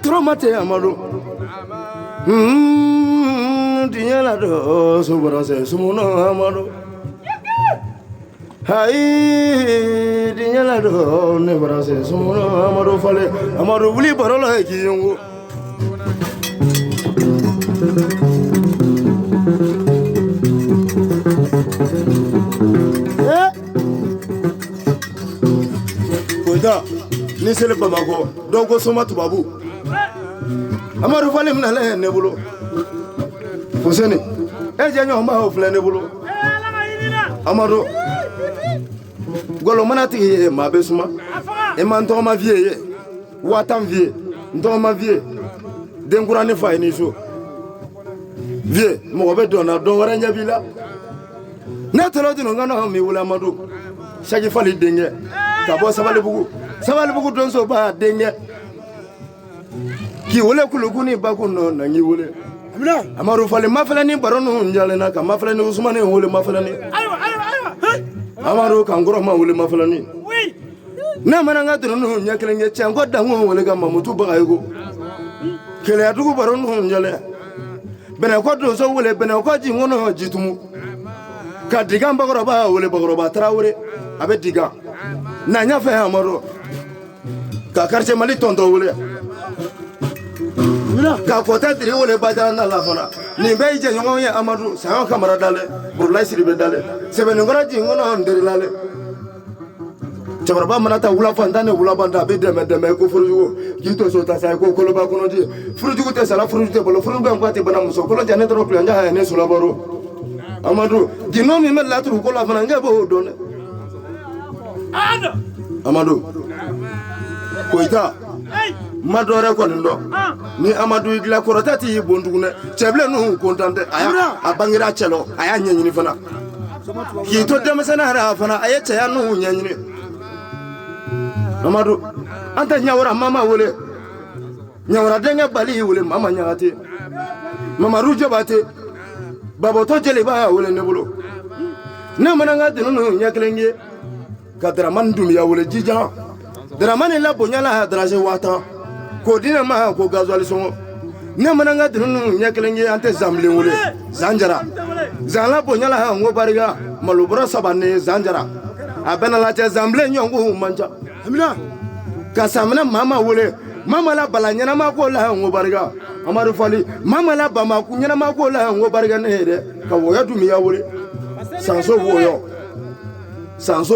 Tromate Amado. Diana do Sobrase Sumuno Amado. Hai Diana do Nebrase Sumuno Amado Fale Amado Wuli Barola Kiyungu. Koida ni sele Bamako dogo soma tubabu. Amadu Fale mnale nebulo. Fuseni. Ejenyo ma ofle nebulo. Amadu. Golo manati ma besuma. E man to ma vie. Watam vie. Ndo ma vie. Dengura ne fa ni so. Vie mo be dona do wara nyabila. Na tolo dino ngana mi wula Amadu. Shagi Fale denge. Ka bo sabale bugu. Sabale bugu don so ba denge. Ki wole kulukuni bakuno na ngi wole amina Amadu Fale mafala ni baronu njalena ka mafala ni Usmane wole mafala ni Amadu kangoro ma wole mafala ni oui na mananga dunu nyakele nge chango dango wole ga mamutu bagaygo kele adugo baronu njale bena ko do so wole bena ko ji ngono jitumu ka diga mbagoro ba wole bagoro ba trawore abe diga na nya fe Amadu ka karche mali tondo wole ka kota diri wole baja na la fana ni be je nyongo ye Amadu sa kamara dale burlay siribe dale sebe ngora ji ngono ndiri lale chabarba manata wula fandane wula banda be deme ko furugo jito so ta sai ko kolo ba kono ji furugo te sala furugo te bolo furugo ngati bana muso kolo jane tro planja ha ne sula baro Amadu dino mi me la tru ko la fana ngebo done Amadu koita madore ko ndo ni Amadu igla korotati bondugune cheble no kontante aya abangira chelo aya nyanyini fana ki to demesana ra fana aya cheya no nyanyini Amadu anta nyawra mama wole nyawra denga bali wole mama nyati mama rujo bate babo to jele ba wole nebulo na mananga dinu nyaklenge kadra mandum ya wole jija dramane la bonyala draje wata ko dina ma ko gazwali songo ne mananga dinu nyakelenge ante zamle wole zanjara zala bonyala ha ngo bariga malubra sabane zanjara abena la te zamle nyongo manja amina kasamna mama wole mama la balanyana ma ko la ngo bariga Amadu Fale mama la bama kunyana ma ko la ngo bariga ne de ka woya dumiya wole sanso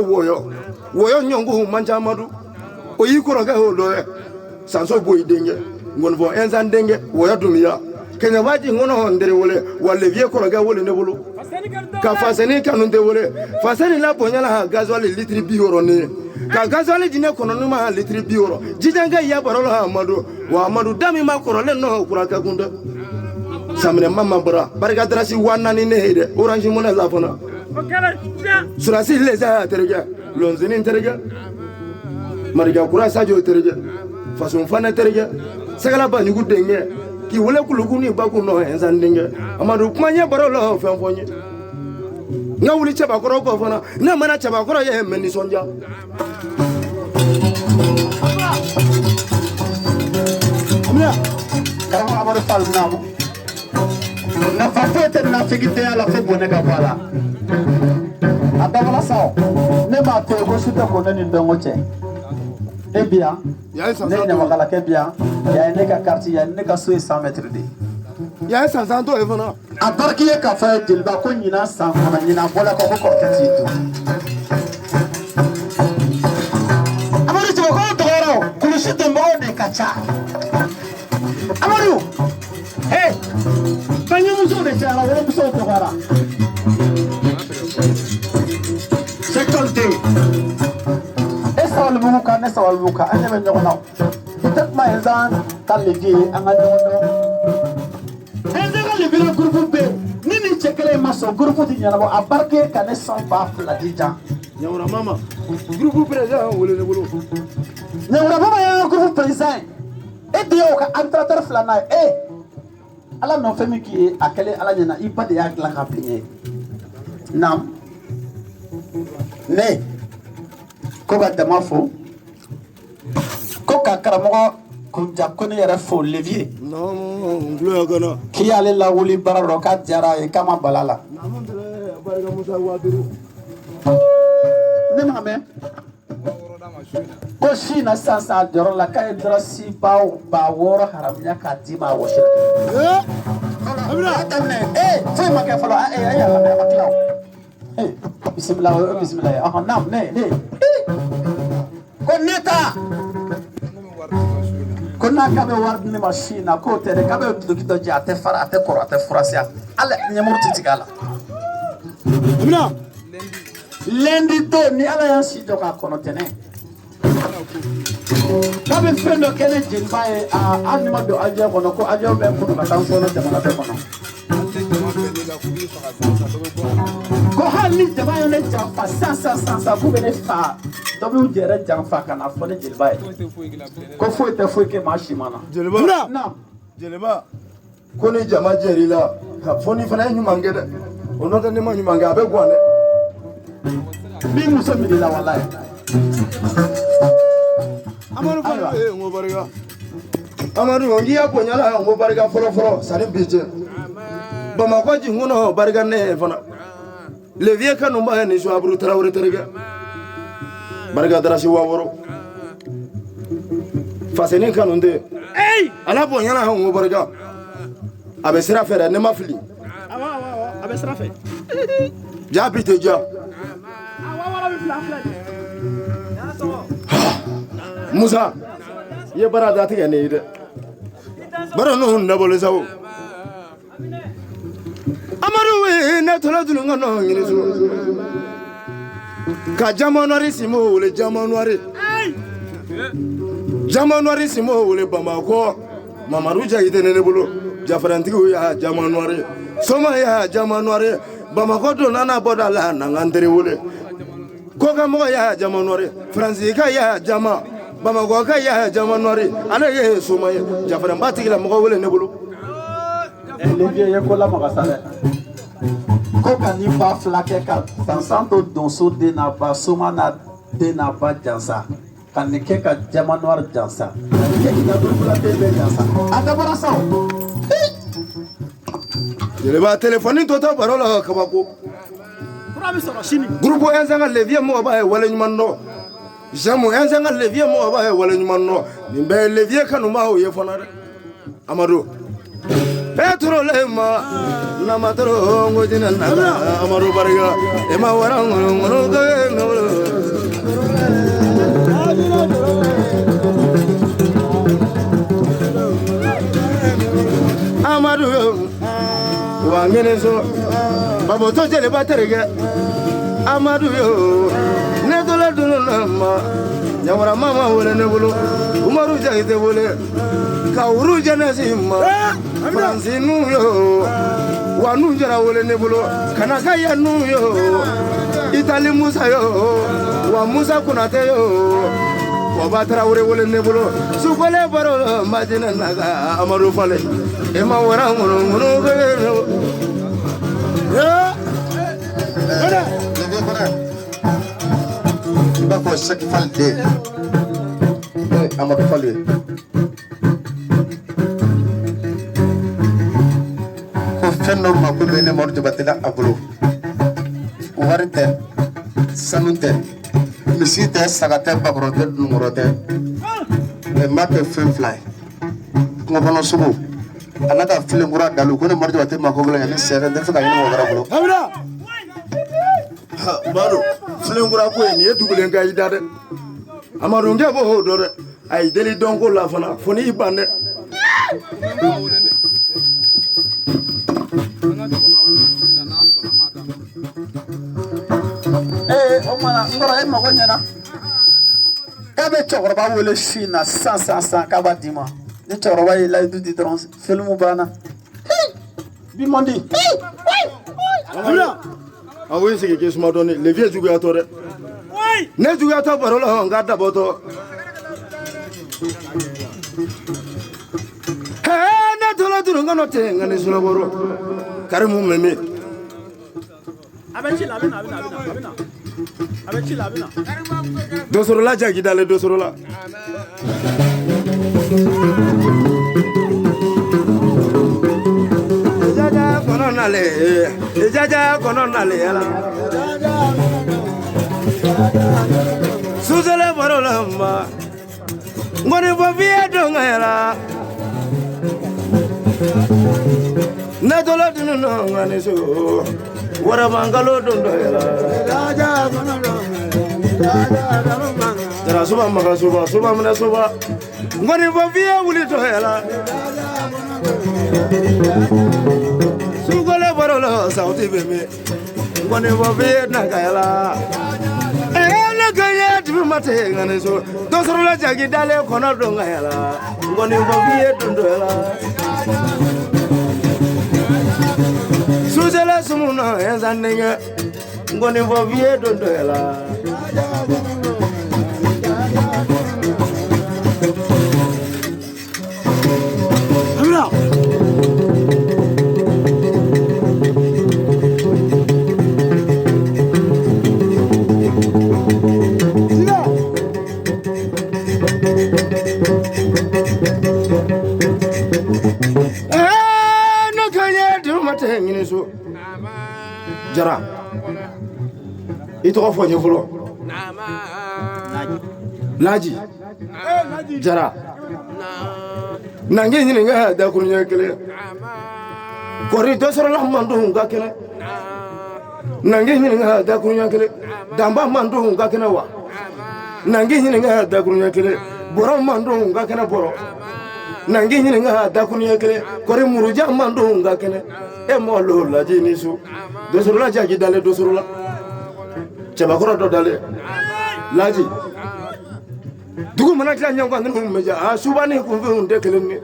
woyo nyongo manja Amadu oyi koroga hodo sanso boy denge ngon vo enzan denge woya dumiya kenya waji ngono ndere wole wale vie koroga wole ne bulu ka faseni kanunde wole faseni la bonyala gazwali litri bioro ne ka gazwali dine kono numa litri bioro jijanga ya barolo Amadu wa Amadu dami ma korole no kuraka gunda samne mama bra barga drasi wanani ne hede orange mona la fona surasi leza terega lonzini terega mariga kura sajo terege façon fana terege sagala ba nyugu denge ki wole kulukuni bakuno enzan denge Amadu kumanya barolo fanfonye nga wuli chaba koro ko fana na mana chaba koro ye meni sonja amya kama Amadu Fale namo na fafete na figite ala febone ka bala adabala sao ne ma te go suta ko nani ndongo che eh bien ne ne wakala ke bien ya ne ka quartier ya ne ka so 100 mètres de ya 500 to evana abarki ye ka fa dilba ko nyina san ko nyina bola ko ko kati to Amadu to ko to ro kulushi to mo ne kacha Amadu hey banyu muso de chala wala muso to gara sekolte esawal buka ne sawal buka anya men nyona tak ma ezan talegi angani wono ezan le bila groupe be nini chekele maso groupe ti nyana bo abarke kane son ba fla dija nyawra mama groupe président wole ne bulu nyawra mama ya groupe président e dio ka administrateur fla na ala no femi ki akele ala nyana ipa de yak la kaplinye nam ne ko ka dama fo ko ka karamɔgɔ kunja ko ne yɛrɛ fo levier non gloya kana k'i y'ale lawuli baara dɔ k'a diyara a ye k'a ma bala la barika musa waduru ne ma mɛn ko si na sisan a jɔyɔrɔ la k'a ye dɔrɔsi ba 600 haramuya k'a d'i ma a wɔsi la a daminɛ foyi ma kɛ fɔlɔ a y'a lamɛn a ma tila o bisimila o bisimila ye naam ne ko ne ta ko n'a k'a bɛ wari di ne ma si na k'o tɛ dɛ k'a bɛ duloki dɔ jɛ a tɛ fara a tɛ kɔrɔ a tɛ furasiya hali ɲɛmuru tɛ tigɛ a la lundi don ni ala y'an si jɔ k'a kɔnɔ tɛnɛ k'a bɛ fɛn dɔ kɛ ne jeliba ye hali ni ma don avion kɔnɔ ko avion bɛ n kɔnɔ ka taa n fɔlɔ jamana bɛɛ kɔnɔ ko hali ni jama ye ne janfa sisan k'u bɛ ne fa dɔ b'u yɛrɛ janfa ka na fɔ ne jeliba ye ko foyi tɛ foyi kɛ maa si ma na jeliba ko ni jama jɛr'i la ka fɔ ni fana ye ɲuman kɛ dɛ o n'o tɛ ni ma ɲuman kɛ a bɛ gan dɛ min muso minɛ la walayi amadu fana n ko barika amadu n k'i y'a bonya la n ko barika fɔlɔ sani bi cɛ bamakɔ jin kɔnɔ barika ne fana levier kanu ba ye ni suaburu tarawele terikɛ barika darasi 600 faseni kanu tɛ ala bonya la n ko barika a bɛ sira fɛ dɛ ne ma fili a bɛ sira fɛ ja bi tɛ ja Musa ye bara da tigɛ ne ye dɛ bara n'o nabɔlen sa o amadu we ne tola dunu ka nɔ ɲini so ka jamanwari simo wele jamanwari simo wele bamakɔ mamadu jagite ne bolo jafarantigiw y'a jamanwari soma y'a jamanwari bamakɔ don nana bɔda la n'an tere wele koka mɔgɔ y'a jamanwari faransi ka y'a jama bamakɔ ka y'a jamanwari ale ye soma ye jafaranba tigila mɔgɔ wele ne bolo levier ye ko lamaga sa dɛ ko ka ni ba fila kɛ ka dansan to donso den n'a ba soma n'a den n'a ba jansa ka nin kɛ ka jamanwari jansa ka nin kɛ k'i ka burukula den bɛɛ jansa a dabɔra sa o jeliba telefoni tɔtɔ baro la kabako groupe ɛnzɛn ka levier mɔgɔ b'a ye wale ɲuman dɔn jamu ɛnzɛn ka levier mɔgɔ b'a ye wale ɲuman dɔn nin bɛɛ ye levier kanubaw ye fana dɛ amadu petrole ma namatoro ngojina na amadu barika e ma wara ngono amadu wangene so babo to jele baterege amadu yo ne dola dunu ma nyawara mama wole ne bolo umaru jagite wole kauru janasi ma fransi nu yo wanu jara wole ne bolo kanaka ya nu yo itali musa yo wa musa kunate yo wa batara wole ne bolo sukole baro majina naga amadu fale e ma wara ngono Ya, iba ko chaque falde Amadou Falwe ko fenno ma ko bene morjo batela ablo warite sanunte misite sagate babrote numorote e mate fly ko bono subu anata filen gura dalu ko ne morjo batel ma ko bla ne sere def ka ni mo gara blo amina baro filen gura ko ni e dugulen ga ida de amadu nge bo ho do de ay deli donko la fana foni ibande o mana ngoro e mago nyana ka be cɛkɔrɔba wele si na san k'a b'a d'i ma ni cɛkɔrɔba ye layidu di dɔrɔn filimu banna bi man di amina awo yi sigi kesuma dɔɔni levier juguya tɔ dɛ ne juguya tɔ baro la nka dabɔtɔ ne tola duru nka nɔ tɛ nka ni sunɔgɔrɔ karimu mɛmɛ a bɛ ci la a bɛ na dosoro la jagi dale dosoro la jaja kono nale yala suzele barolamba ngone bovie donga yala na dolo dinu no ngane so wara mangalo dondo yala jaja kono jara suba maga suba mena suba ngone bovie wuli to yala sugole barolo sauti bebe ngone bovie na kayala na kaya tibi mate ngane so dosoro la jagi dale kono donga yala ngone bovie dondo yala suzela sumuna enzanenge ngone bovie dondo yala amra jara ito fo nyefulo laji jara nangi nyini nga da kunya kele kori dosoro la mando nga kele nangi nyini nga da kunya kele damba mando nga kele wa nangi nyini nga da kunya kele boro mando nga kele boro nangi nyini nga da kunya kele kori muruja mando nga kele e molo la jinisu dosoro la jagi dale dosoro la chabakoro do dale laji dugu mana kila nyangwa ndu meja asubani kumbe unde keleni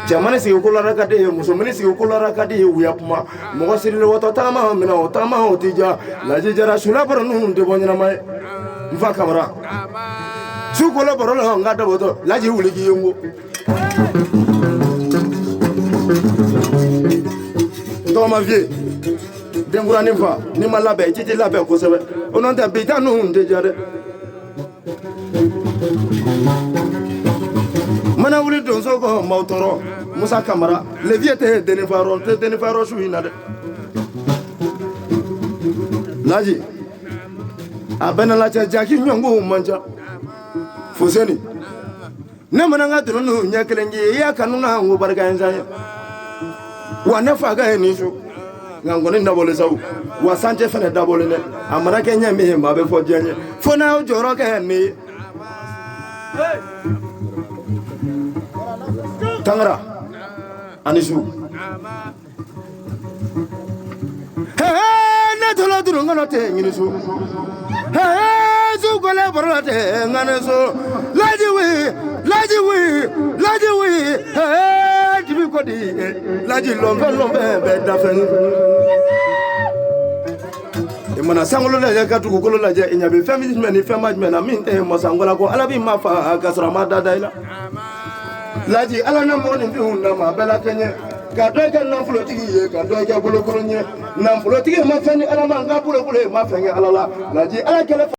jamane si ko lara kade muso mani si ko lara kade uyapma mo sirle woto tama mina otama otija laji jara suna baro ndu bonyana mai mfa kamera su ko la baro la ngada boto laji wuligi yongo Toma vie dengura nimfa ni malabe titi labe ko sebe onon ta bitanu nde jare mana wuli don so ko mautoro Musa Kamara le viete denifaro shuina de laji abena la jaki nyongo manja foseni ne mananga dunu nyakelengi ya kanuna ngo barga enzanya wana faga enisu ngangone ndabole sawu wasante fene dabole ne amara kenya me mabe fodianye fona ojoro ke ni tangara anisu na tola duru ngono te nginisu su gole borate nganaso lajiwi tibi kodi laji lombe be dafen e mana sangolo la ka tu ko la je nyabe feminisme ni feminisme na min te mo sangola ko alabi ma fa kasra ma dadaila laji ala na mo ni bi hunna ma bela kenye ka do ke nan fulo tigi ye ka do ke bolo ko nye nan fulo tigi ma fani ala ma nga bolo ma fenge ala la laji ala kele